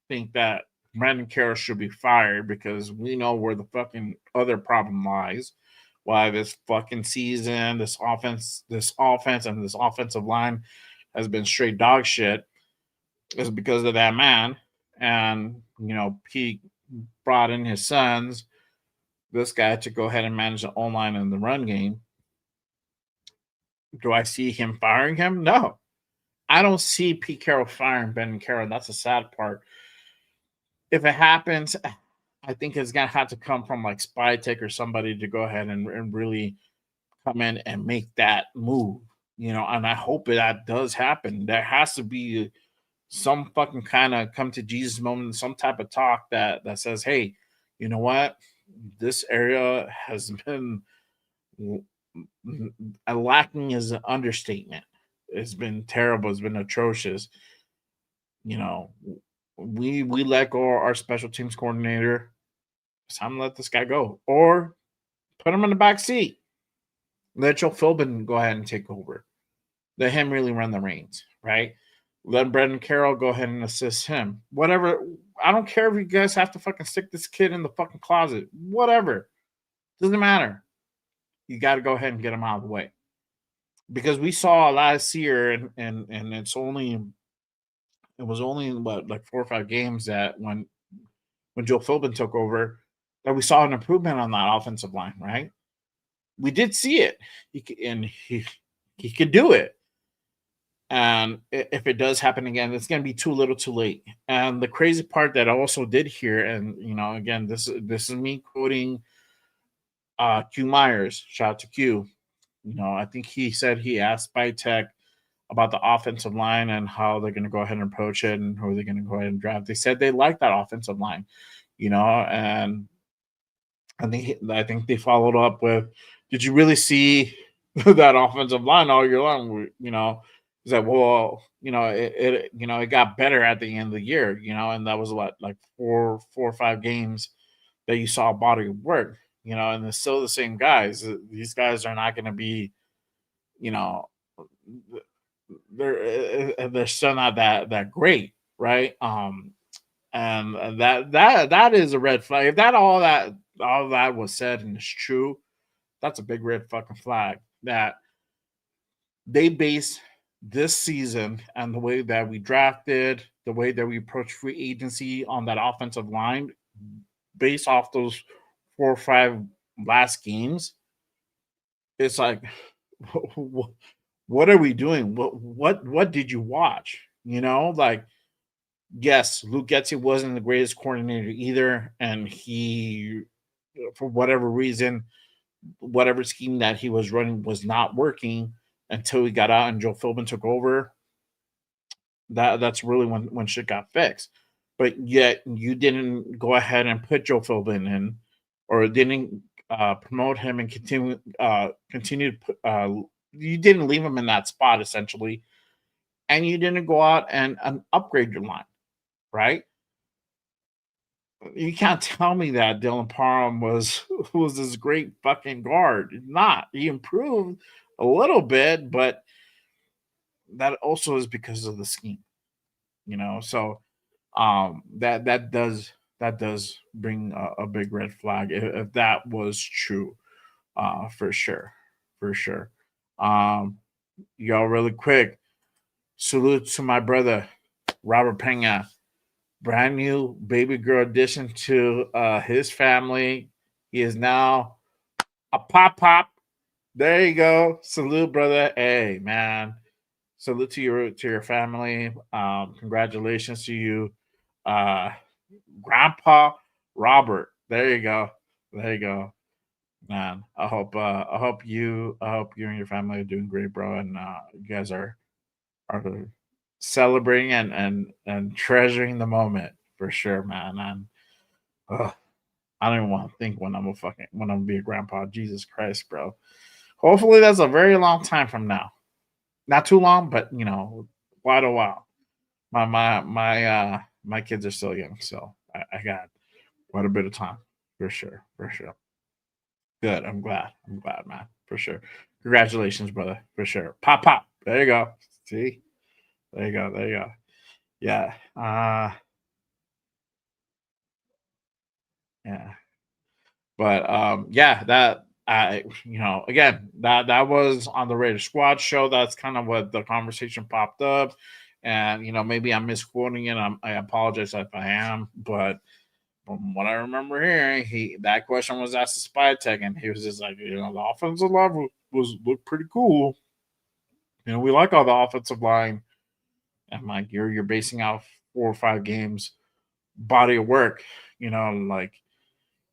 A: think that Brandon Carroll should be fired because we know where the fucking other problem lies. Why this fucking season, this offense, and this offensive line has been straight dog shit is because of that man. And, Pete brought in his sons, this guy, to go ahead and manage the online and the run game. Do I see him firing him? No. I don't see Pete Carroll firing Ben Carroll. That's the sad part. If it happens, I think it's gonna have to come from like Spytech or somebody to go ahead and really come in and make that move. And I hope that does happen. There has to be some fucking kind of come to Jesus moment, some type of talk that says, hey, you know what? This area has been lacking is an understatement. It's been terrible. It's been atrocious. We let go of our special teams coordinator. It's time to let this guy go, or put him in the back seat. Let Joe Philbin go ahead and take over. Let him really run the reins, right? Let Brendan Carroll go ahead and assist him. Whatever. I don't care if you guys have to fucking stick this kid in the fucking closet. Whatever. Doesn't matter. You got to go ahead and get him out of the way. Because we saw last year, and it was only what, like 4 or 5 games that when Joe Philbin took over, that we saw an improvement on that offensive line, right? We did see it, he could do it. And if it does happen again, it's going to be too little, too late. And the crazy part that I also did hear, and again, this is me quoting Q Myers. Shout out to Q. I think he said he asked Spytech about the offensive line and how they're going to go ahead and approach it and who they're going to go ahead and draft. They said they like that offensive line, and I think they followed up with, did you really see that offensive line all year long? Is that, well, it got better at the end of the year, and that was what, like 4 or 5 games that you saw a body of work, and it's still the same guys. These guys are not going to be, you know, they're still not that great, right? And that is a red flag. If all that was said and is true, that's a big red fucking flag. That they base this season and the way that we drafted, the way that we approach free agency on that offensive line, based off those 4 or 5 last games. It's like, what are we doing? What did you watch? Like, yes, Luke Getsy wasn't the greatest coordinator either, and he, for whatever reason, whatever scheme that he was running was not working until he got out and Joe Philbin took over. That's really when shit got fixed. But yet you didn't go ahead and put Joe Philbin in, or didn't promote him and continue to put, you didn't leave him in that spot essentially, and you didn't go out and upgrade your line, right? You can't tell me that Dylan Parham was this great fucking guard. Not. He improved a little bit, but that also is because of the scheme. So that does bring a big red flag if that was true, for sure, for sure. Y'all, really quick, salute to my brother Robert Pena, brand new baby girl addition to his family. He is now a pop. There you go. Salute, brother. Hey, man. salute to your family. Congratulations to you, uh, Grandpa Robert. There you go. There you go, man. I hope you and your family are doing great, bro, and you guys are celebrating and treasuring the moment for sure, man. And ugh, I don't even want to think when I'm gonna be a grandpa. Jesus Christ, bro. Hopefully that's a very long time from now. Not too long, but quite a while. My kids are still young, so I got quite a bit of time for sure, for sure. Good. I'm glad, man, for sure. Congratulations, brother, for sure. Pop, pop. There you go. See, there you go. There you go. Yeah. Yeah. But yeah, that I again that was on the Raider Squad show. That's kind of what the conversation popped up, and maybe I'm misquoting it. I apologize if I am, but from what I remember hearing, he that question was asked to Spy Tech, and he was just like, the offensive line was looked pretty cool. We like all the offensive line, and like you're basing out 4 or 5 games body of work. Like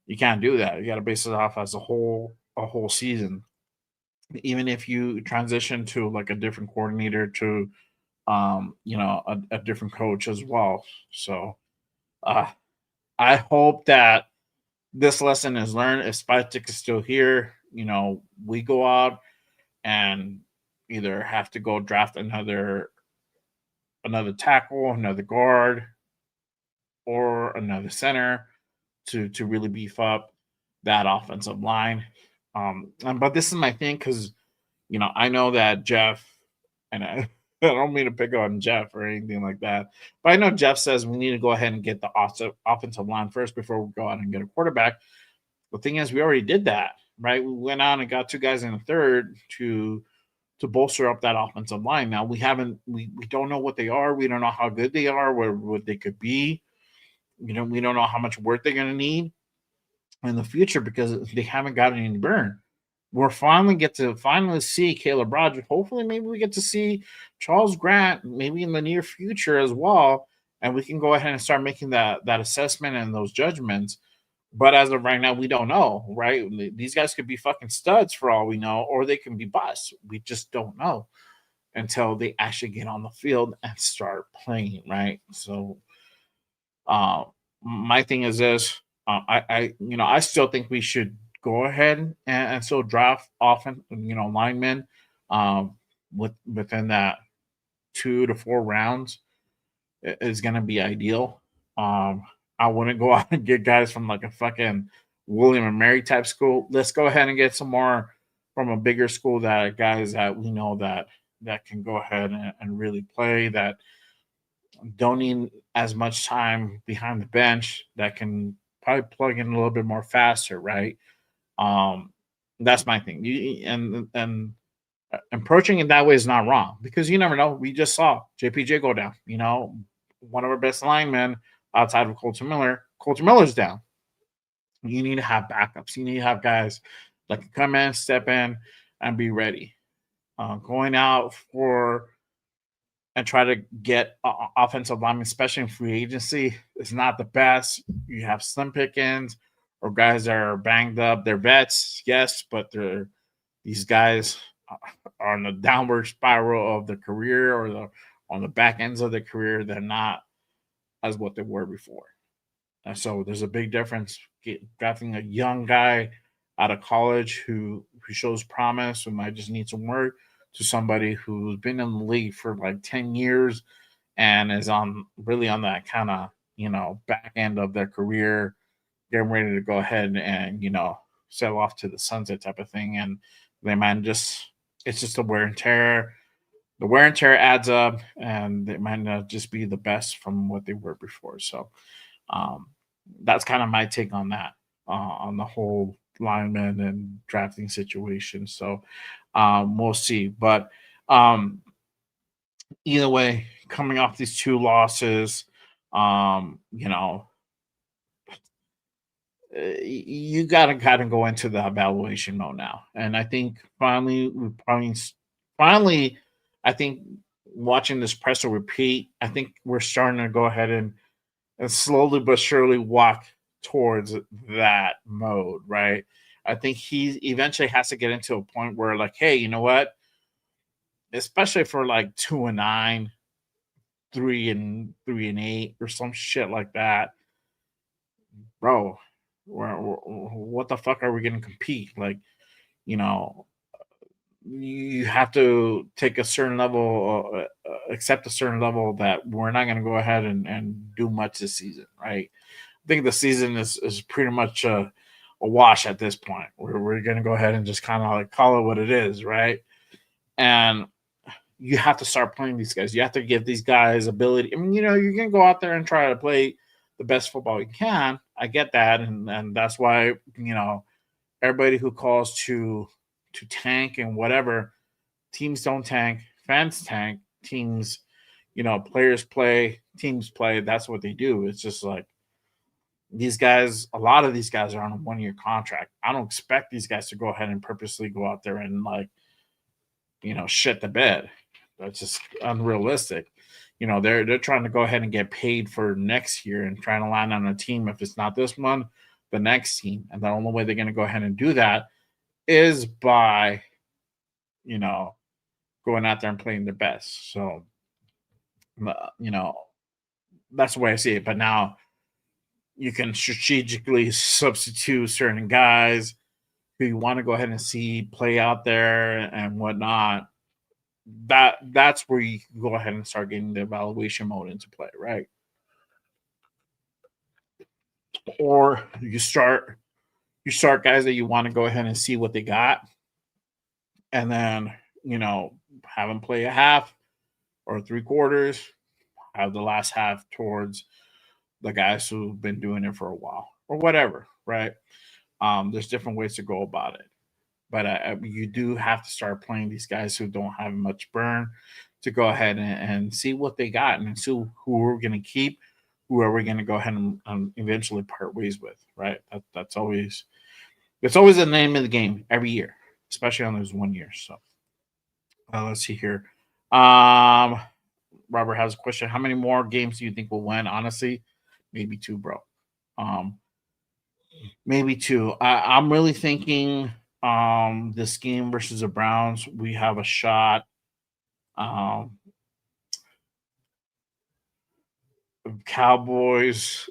A: you can't do that. You got to base it off as a whole season. Even if you transition to like a different coordinator to a different coach as well. So uh I hope that this lesson is learned. If Spytek is still here, we go out and either have to go draft another tackle, another guard, or another center to really beef up that offensive line. But this is my thing because I know that Jeff, and I, I don't mean to pick on Jeff or anything like that, but I know Jeff says we need to go ahead and get the offensive line first before we go out and get a quarterback. The thing is, we already did that, right? We went out and got 2 guys in the third to bolster up that offensive line. Now we don't know what they are. We don't know how good they are, what they could be. We don't know how much work they're going to need in the future because they haven't gotten any burn. We're finally get to see Caleb Rogers. Hopefully, maybe we get to see Charles Grant maybe in the near future as well, and we can go ahead and start making that assessment and those judgments. But as of right now, we don't know, right? These guys could be fucking studs for all we know, or they can be busts. We just don't know until they actually get on the field and start playing, right? So uh, my thing is this: I still think we should go ahead and still draft often, linemen, um, within that 2 to 4 rounds is going to be ideal. Um, I wouldn't go out and get guys from like a fucking William and Mary type school. Let's go ahead and get some more from a bigger school that guys that we know that can go ahead and really play that don't need as much time behind the bench that can probably plug in a little bit more faster, right? Um, that's my thing. And approaching it that way is not wrong because you never know. We just saw JPJ go down. One of our best linemen outside of Colton Miller. Colton Miller's down. You need to have backups. You need to have guys that can come in, step in, and be ready. Going out for and try to get offensive linemen, especially in free agency, is not the best. You have slim pickings or guys that are banged up. They're vets, yes, but these guys are on the downward spiral of the career or on the back ends of the career. They're not as what they were before. And so there's a big difference drafting a young guy out of college who shows promise, who might just need some work, to somebody who's been in the league for like 10 years and is on really on that kind of back end of their career, getting ready to go ahead and sell off to the sunset type of thing. And they might just it's just a wear and tear. The wear and tear adds up, and they might not just be the best from what they were before. So um, that's kind of my take on that, on the whole lineman and drafting situation. So we'll see. But um, either way, coming off these 2 losses, you know, you gotta kind of go into the evaluation mode now. And I think finally, I think watching this press or repeat, I think we're starting to go ahead and slowly but surely walk towards that mode, right? I think he eventually has to get into a point where, like, hey, you know what? Especially for like 2-9, 3-8, or some shit like that, bro. What the fuck are we going to compete? Like, you know, you have to take a certain level, accept a certain level that we're not going to go ahead and do much this season, right? I think the season is pretty much a wash at this point. We're going to go ahead and just kind of like call it what it is, right? And you have to start playing these guys. You have to give these guys ability. I mean, you're going to go out there and try to play the best football you can. I get that, and that's why everybody who calls to tank and whatever, teams don't tank, fans tank, teams, players play, teams play. That's what they do. It's just like these guys, a lot of these guys are on a 1 year contract. I don't expect these guys to go ahead and purposely go out there and like, shit the bed. That's just unrealistic. They're trying to go ahead and get paid for next year and trying to land on a team. If it's not this one, the next team. And the only way they're going to go ahead and do that is by, you know, going out there and playing their best. So, you know, that's the way I see it. But now you can strategically substitute certain guys who you want to go ahead and see play out there and whatnot. That's where you can go ahead and start getting the evaluation mode into play, right? Or you start guys that you want to go ahead and see what they got, and then have them play a half or 3/4, have the last half towards the guys who've been doing it for a while or whatever, right? There's different ways to go about it, but you do have to start playing these guys who don't have much burn to go ahead and see what they got and see who we're going to keep, who are we going to go ahead and eventually part ways with, right? That's always the name of the game every year, especially on those 1 year. So let's see here. Um, Robert has a question. How many more games do you think we'll win? Honestly, maybe two, bro. Um, maybe two. I'm really thinking this game versus the Browns, we have a shot. Um, Cowboys,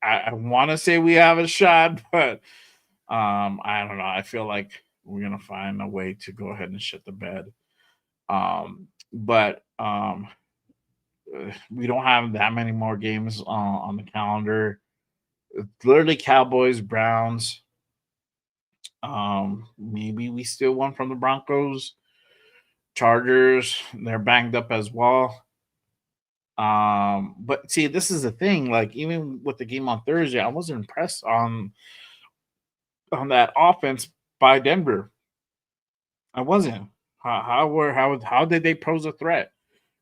A: I want to say we have a shot, but I don't know. I feel like we're gonna find a way to go ahead and shit the bed. But we don't have that many more games on the calendar. It's literally Cowboys, Browns. Maybe we steal one from the Broncos, Chargers. They're banged up as well. But see, this is the thing. Like even with the game on Thursday, I wasn't impressed on that offense by Denver. I wasn't. How did they pose a threat?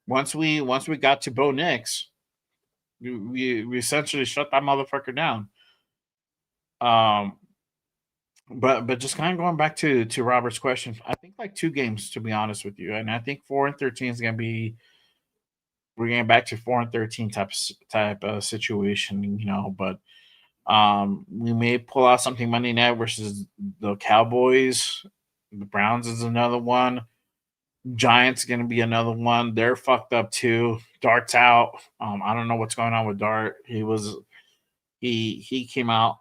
A: Once we got to Bo Nix, we essentially shut that motherfucker down. Um, but just kind of going back to Robert's question, I think like two games to be honest with you, and I think 4-13 is gonna be we're getting back to 4-13 type of situation, But we may pull out something Monday night versus the Cowboys. The Browns is another one. Giants going to be another one. They're fucked up too. Dart's out. I don't know what's going on with Dart. He came out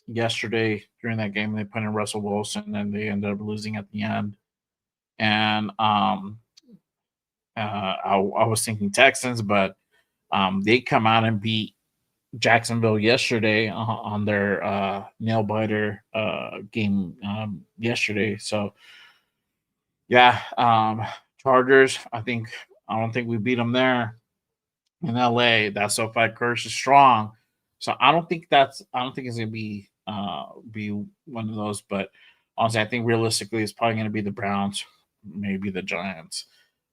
A: yesterday during that game. They put in Russell Wilson, and they ended up losing at the end. And I was thinking Texans, but they come out and beat Jacksonville yesterday on their nail biter game yesterday. So yeah, Chargers. I don't think we beat them there in LA. That SoFi curse is strong, so I don't think it's gonna be one of those. But honestly, I think realistically, it's probably gonna be the Browns, maybe the Giants,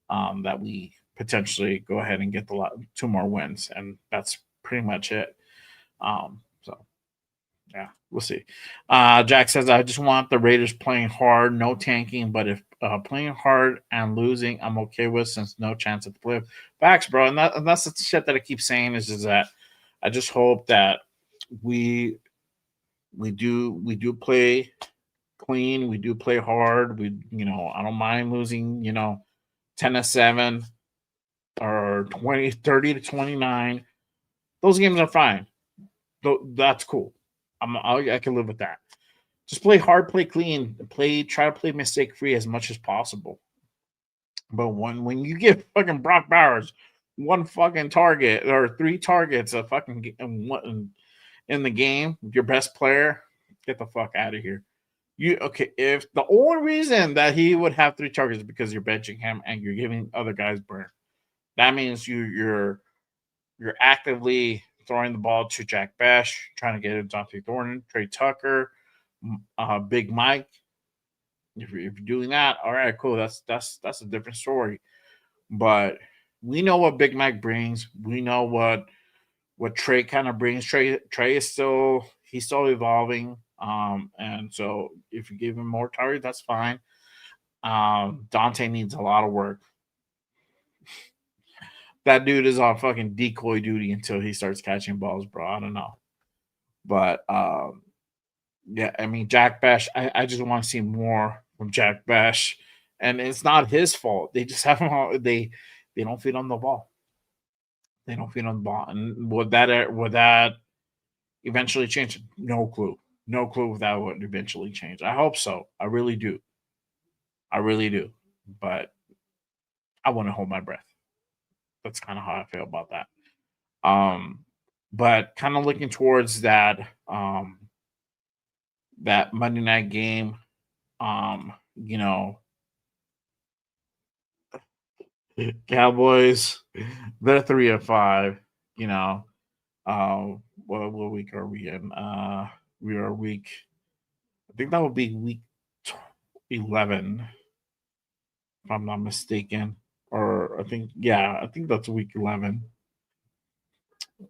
A: that we potentially go ahead and get two more wins, and that's pretty much it. So Yeah, we'll see. Jack says, I just want the Raiders playing hard, no tanking, but if playing hard and losing, I'm okay with since no chance at the playoff. Facts, bro. And that's the shit that I keep saying is that I just hope that we we do play clean, we do play hard. I don't mind losing, 10-7 or 30-29. Those games are fine. That's cool. I can live with that. Just play hard, play clean, try to play mistake free as much as possible. But when you give fucking Brock Bowers one fucking target or three targets a fucking in the game, your best player, get the fuck out of here. If the only reason that he would have three targets is because you're benching him and you're giving other guys burn, that means you're actively throwing the ball to Jack Bash, trying to get it to Dante Thornton, Trey Tucker, Big Mike. If you're doing that, all right, cool. That's a different story. But we know what Big Mike brings. We know what Trey kind of brings. Trey is he's still evolving. And so if you give him more targets, that's fine. Dante needs a lot of work. That dude is on fucking decoy duty until he starts catching balls, bro. I don't know. But yeah, I mean Jack Bash, I just want to see more from Jack Bash. And it's not his fault. They just have him they don't feed on the ball. They don't feed on the ball. And would that eventually change? No clue. No clue if that would eventually change. I hope so. I really do. I really do. But I want to hold my breath. That's kind of how I feel about that. Um, but kind of looking towards that Monday night game. You know, Cowboys, they're 3-5. You know, what week are we in? We are week. I think that would be week 11, if I'm not mistaken. Or I think that's week 11.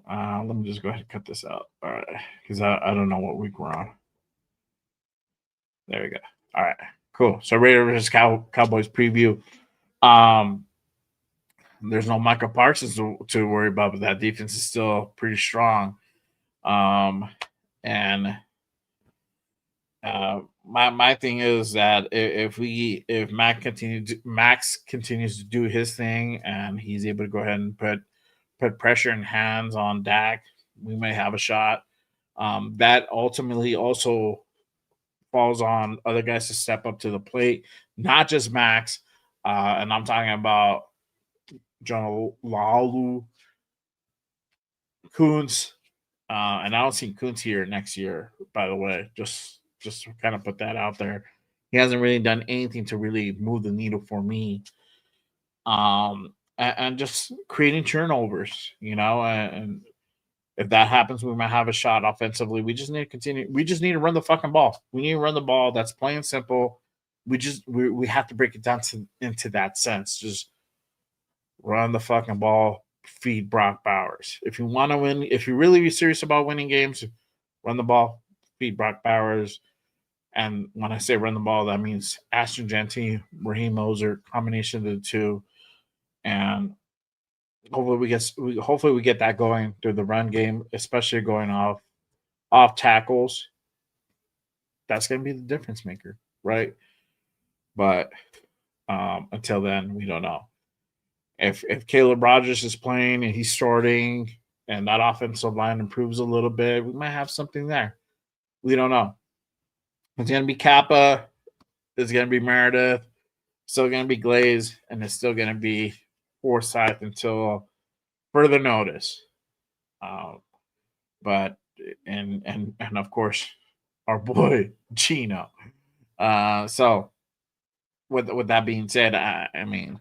A: Let me just go ahead and cut this out. All right, because I don't know what week we're on. There we go. All right, cool. So Raiders versus Cowboys preview. Um, there's no Michael Parsons to worry about, but that defense is still pretty strong. And my thing is that if Max continues to do his thing and he's able to go ahead and put pressure and hands on Dak, we may have a shot. That ultimately also falls on other guys to step up to the plate, not just Max. And I'm talking about John Laulu, Coons, and I don't see Coons here next year. By the way, just to kind of put that out there, he hasn't really done anything to really move the needle for me. And just creating turnovers, and if that happens, we might have a shot offensively. We just need to continue. We just need to run the fucking ball. We need to run the ball. That's plain and simple. We have to break it down into that sense. Just run the fucking ball. Feed Brock Bowers. If you want to win, if you really be serious about winning games, run the ball. Feed Brock Bowers. And when I say run the ball, that means Ashton Genty, Raheem Moser, combination of the two, and hopefully we get that going through the run game, especially going off tackles. That's going to be the difference maker, right? But until then, we don't know. If Caleb Rogers is playing and he's starting, and that offensive line improves a little bit, we might have something there. We don't know. It's going to be Kappa. It's going to be Meredith. Still going to be Glaze, and it's still going to be Forsyth until further notice. But and of course our boy Chino. So with that being said, I mean,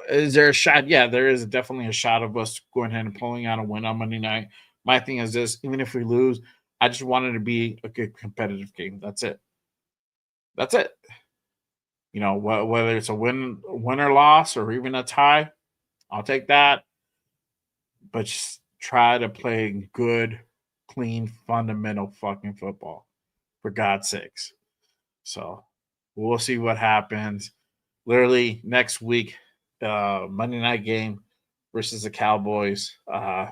A: is there a shot? Yeah, there is definitely a shot of us going ahead and pulling out a win on Monday night. My thing is this: even if we lose, I just want it to be a good competitive game. That's it. That's it. Whether it's a win or loss or even a tie, I'll take that. But just try to play good, clean, fundamental fucking football, for God's sakes. So we'll see what happens. Literally next week, Monday night game versus the Cowboys.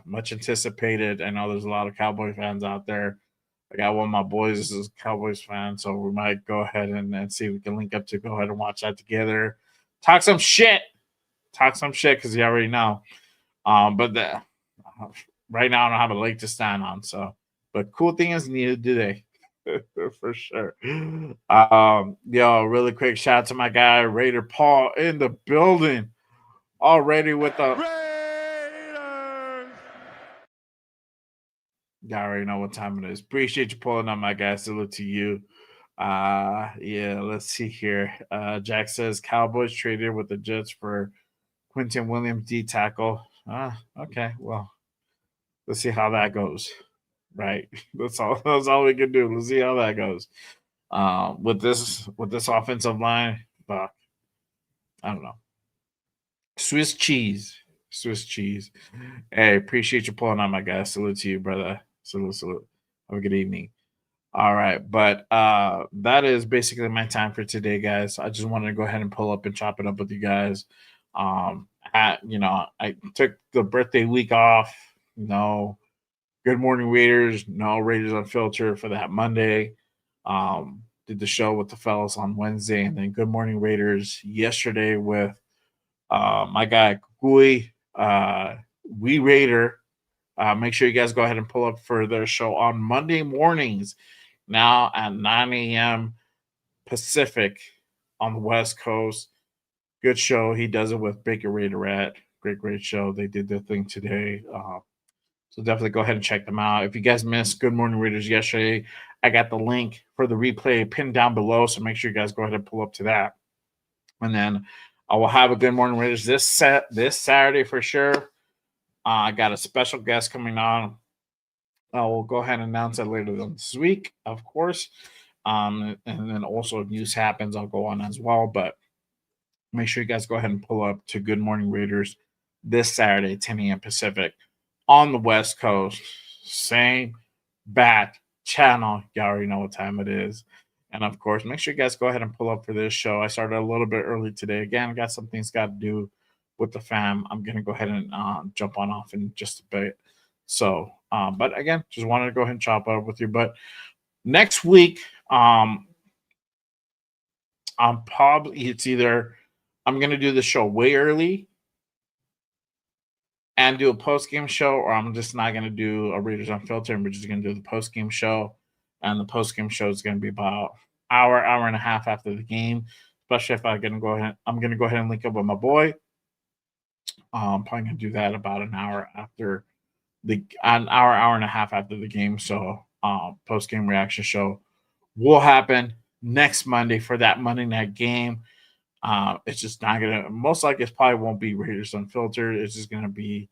A: Much anticipated. I know there's a lot of Cowboy fans out there. I got one of my boys is a Cowboys fan, so we might go ahead and see if we can link up to go ahead and watch that together. Talk some shit. Talk some shit because you already know. Right now I don't have a leg to stand on. So, but cool thing is neither do they. For sure. Yo, really quick shout out to my guy Raider Paul in the building already with the
B: Raiders!
A: y'all already know what time it is. Appreciate you pulling up, my guy. Salute to you. Yeah, let's see here. Jack says Cowboys traded with the Jets for Quinton Williams D tackle. Okay, well, let's see how that goes. Right. That's all we can do. Let's see how that goes. With this offensive line, fuck. I don't know. Swiss cheese. Swiss cheese. Hey, appreciate you pulling on my guy. Salute to you, brother. Salute, salute. Have a good evening. All right, but that is basically my time for today, guys. I just wanted to go ahead and pull up and chop it up with you guys. I took the birthday week off. No, Good Morning Raiders. No Raiders Unfiltered for that Monday. Did the show with the fellas on Wednesday, and then Good Morning Raiders yesterday with my guy Gui, We Raider. Make sure you guys go ahead and pull up for their show on Monday mornings now at 9 a.m. Pacific on the West Coast. Good show. He does it with Baker Raiderette. Great show. They did their thing today. So definitely go ahead and check them out. If you guys missed Good Morning Raiders yesterday, I got the link for the replay pinned down below. So make sure you guys go ahead and pull up to that. And then I will have a Good Morning Raiders this Saturday for sure. I got a special guest coming on. I will go ahead and announce it later this week, of course. And then also if news happens, I'll go on as well. But make sure you guys go ahead and pull up to Good Morning Raiders this Saturday, 10 a.m. Pacific on the West Coast. Same bat channel. You already know what time it is. And of course, make sure you guys go ahead and pull up for this show. I started a little bit early today. Again, got some things got to do with the fam. I'm going to go ahead and jump on off in just a bit. So, but again, just wanted to go ahead and chop up with you. But next week, I'm probably, it's either I'm going to do the show way early and do a post game show, or I'm just not going to do a Raiders Unfiltered, and we're just going to do the post game show. And the post game show is going to be about hour and a half after the game. Especially if I'm going to go ahead and link up with my boy. I'm probably going to do that about an hour and a half after the game. So post game reaction show will happen next Monday for that Monday night game. It's just not gonna, most likely it probably won't be Raiders Unfiltered. It's just gonna be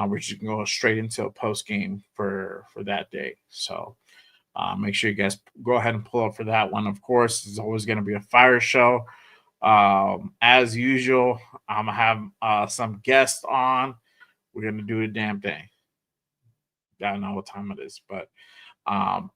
A: we're just gonna go straight into a post game for that day. So make sure you guys go ahead and pull up for that one. Of course, it's always gonna be a fire show. As usual, I'm gonna have some guests on. We're gonna do a damn thing. I don't know what time it is, but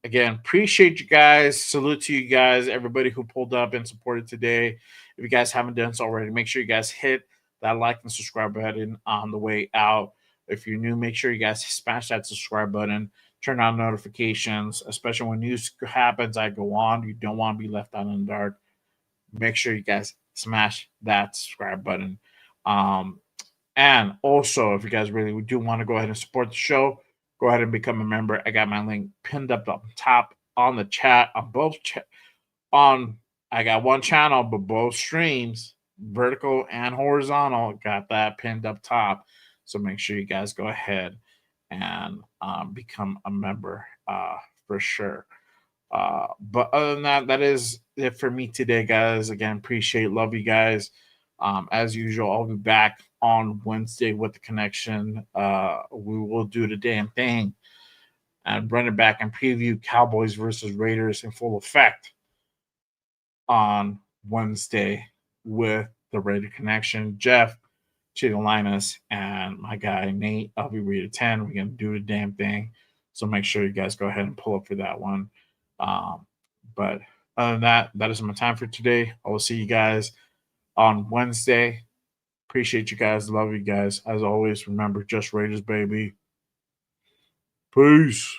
A: again, appreciate you guys. Salute to you guys, everybody who pulled up and supported today. If you guys haven't done so already, make sure you guys hit that like and subscribe button on the way out. If you're new, make sure you guys smash that subscribe button, turn on notifications, especially when news happens. I go on. You don't want to be left out in the dark. Make sure you guys smash that subscribe button. And also, if you guys really do want to go ahead and support the show, go ahead and become a member. I got my link pinned up top on the chat on both I got one channel, but both streams, vertical and horizontal, got that pinned up top. So make sure you guys go ahead and become a member for sure. But other than that, that is it for me today, guys. Again, love you guys. As usual, I'll be back on Wednesday with the connection. We will do the damn thing and run it back and preview Cowboys versus Raiders in full effect on Wednesday with the Raider connection. Jeff, Chico Linus, and my guy Nate. I'll be reading 10. We're gonna do the damn thing. So make sure you guys go ahead and pull up for that one. But other than that, that is my time for today. I will see you guys on Wednesday. Appreciate you guys. Love you guys. As always, remember, just Raiders, baby. Peace.